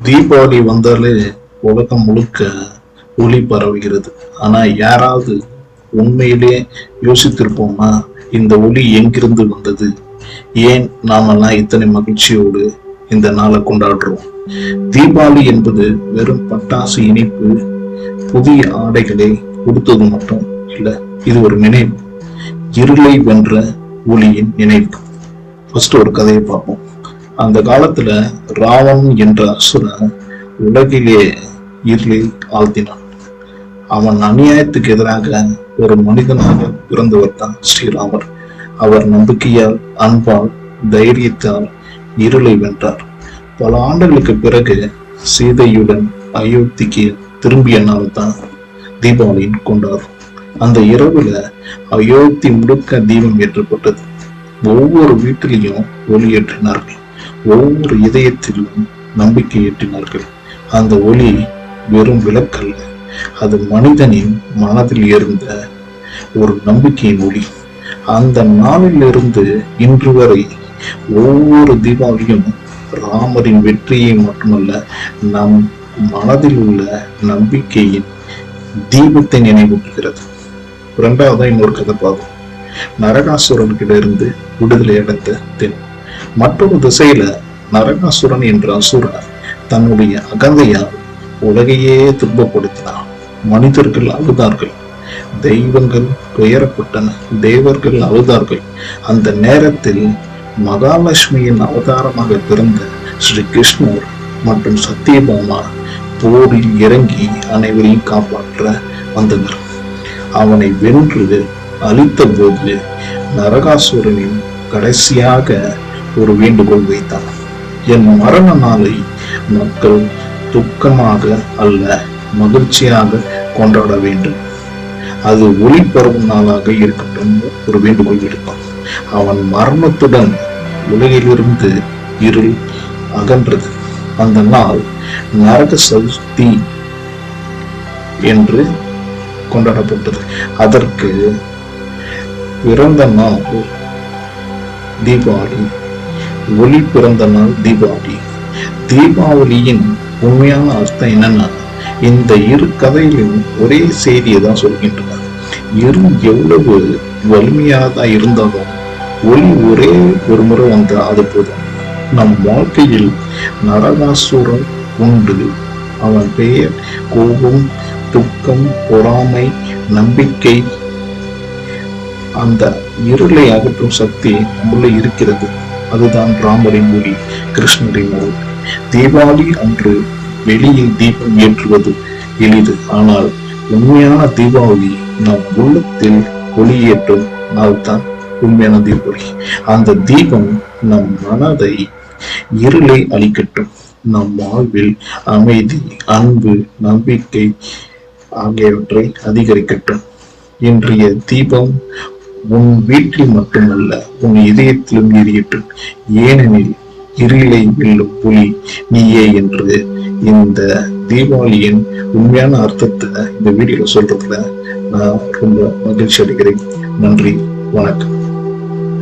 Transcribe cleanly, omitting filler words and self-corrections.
தீபாவளி வந்தாலே உலகம் முழுக்க ஒளி பரவுகிறது. ஆனா யாராவது உண்மையிலே யோசித்திருப்போமா, இந்த ஒளி எங்கிருந்து வந்தது? ஏன் நாமெல்லாம் இத்தனை மகிழ்ச்சியோடு இந்த நாளை கொண்டாடுறோம்? தீபாவளி என்பது வெறும் பட்டாசு இனிப்பு, புதிய ஆடைகளை கொடுத்தது மட்டும் இல்ல, இது ஒரு நினைவு. இருளை வென்ற ஒளியின் நினைவு. ஃபர்ஸ்ட் ஒரு கதையை பார்ப்போம். அந்த காலத்துல ராவன் என்ற அசுரன் உலகிலே இருளை ஆழ்த்தினான். அவன் அநியாயத்துக்கு எதிராக ஒரு மனிதனாக பிறந்தவர் தான் ஸ்ரீராமர். அவர் நம்பிக்கையால், அன்பால், தைரியத்தால் இருளை வென்றார். பல ஆண்டுகளுக்கு பிறகு சீதையுடன் அயோத்திக்கு திரும்பிய நாள் தான் தீபாவளியின் கொண்டாடும். அந்த இரவுல அயோத்தி முழுக்க தீபம் ஏற்றப்பட்டது. ஒவ்வொரு வீட்டிலையும் ஒளி ஏற்றினார்கள். ஒவ்வொரு இதயத்திலும் நம்பிக்கை ஏற்றினார்கள். அந்த ஒளி வெறும் விளக்கல்ல, அது மனிதனின் மனதில் இருந்த ஒரு நம்பிக்கையின் ஒளி. அந்த நாளிலிருந்து இன்று வரை ஒவ்வொரு தீபாவளியும் ராமரின் வெற்றியை மட்டுமல்ல, நம் மனதில் உள்ள நம்பிக்கையின் தீபத்தை நினைவூட்டுகிறது. இரண்டாவதா இன்னொரு கதை பார்ப்போம். நரகாசுரன் கிட்ட இருந்து விடுதலை அடைந்த தென். மற்றொரு திசையில நரகாசுரன் என்ற அசுரன் தன்னுடைய அகந்தையால் உலகையே துன்பப்படுத்தினான். மனிதர்கள் அழுதார்கள், தெய்வங்கள் துயரப்பட்டன, தேவர்கள் அழுதார்கள். அந்த நேரத்தில் மகாலட்சுமியின் அவதாரமாக பிறந்த ஸ்ரீ கிருஷ்ணர் மற்றும் சத்தியபாமா போரில் இறங்கி அனைவரையும் காப்பாற்ற வந்தனர். அவனை வென்று அழித்த போது நரகாசுரனின் கடைசியாக ஒரு வேண்டுகோள் வைத்தான். என் மரண நாளை மக்கள் துக்கமாக அல்ல, மகிழ்ச்சியாக கொண்டாட வேண்டும். அது ஒளி பரவும் நாளாக இருக்கட்டும் ஒரு வேண்டுகோள் விடுத்தான். அவன் மரணத்துடன் உலகிலிருந்து இருள் அகன்றது. அந்த நாள் நரக சதுர்த்தி என்று கொண்டாடப்பட்டது. அதற்கு பிறந்த நாள் தீபாவளி, ஒளி பிறந்த நாள் தீபாவளி. தீபாவளியின் உண்மையான அர்த்தம் என்னன்னா, இந்த இரு கதையிலும் ஒரே செய்தியை தான் சொல்கின்றன. இருள் எவ்வளவு வலிமையானதா இருந்தாலும் ஒளி ஒரே ஒரு முறை வந்தா அது போதும். நம் வாழ்க்கையில் நரகாசுரன் உண்டு. அவன் பெயர் கோபம், துக்கம், பொறாமை, நம்பிக்கை. அந்த இருளை அகற்றும் சக்தி உள்ள இருக்கிறது. அதுதான் ராமரின் ஒளி, கிருஷ்ணரின் ஒளி. தீபாவளி அன்று வெளியில் தீபம் ஏற்றுவது எளிது. ஆனால் உண்மையான தீபாவளி நம் உள்ளத்தில் ஒளியேற்றும் நாள் தான் உண்மையான தீபாவளி. அந்த தீபம் நம் மனதை, இருளை அழிக்கட்டும். நம் வாழ்வில் அமைதி, அன்பு, நம்பிக்கை ஆகியவற்றை அதிகரிக்கட்டும். இன்றைய தீபம் உன் வீட்டில் மட்டுமல்ல, உன் இதயத்திலும் எரியட்டும். ஏனெனில் இருளை வெல்லும் ஒளி நீயே என்று இந்த தீபாவளியின் உண்மையான அர்த்தத்தை இந்த வீடியோல சொல்றதுல நான் ரொம்ப மகிழ்ச்சி அடைகிறேன். நன்றி, வணக்கம்.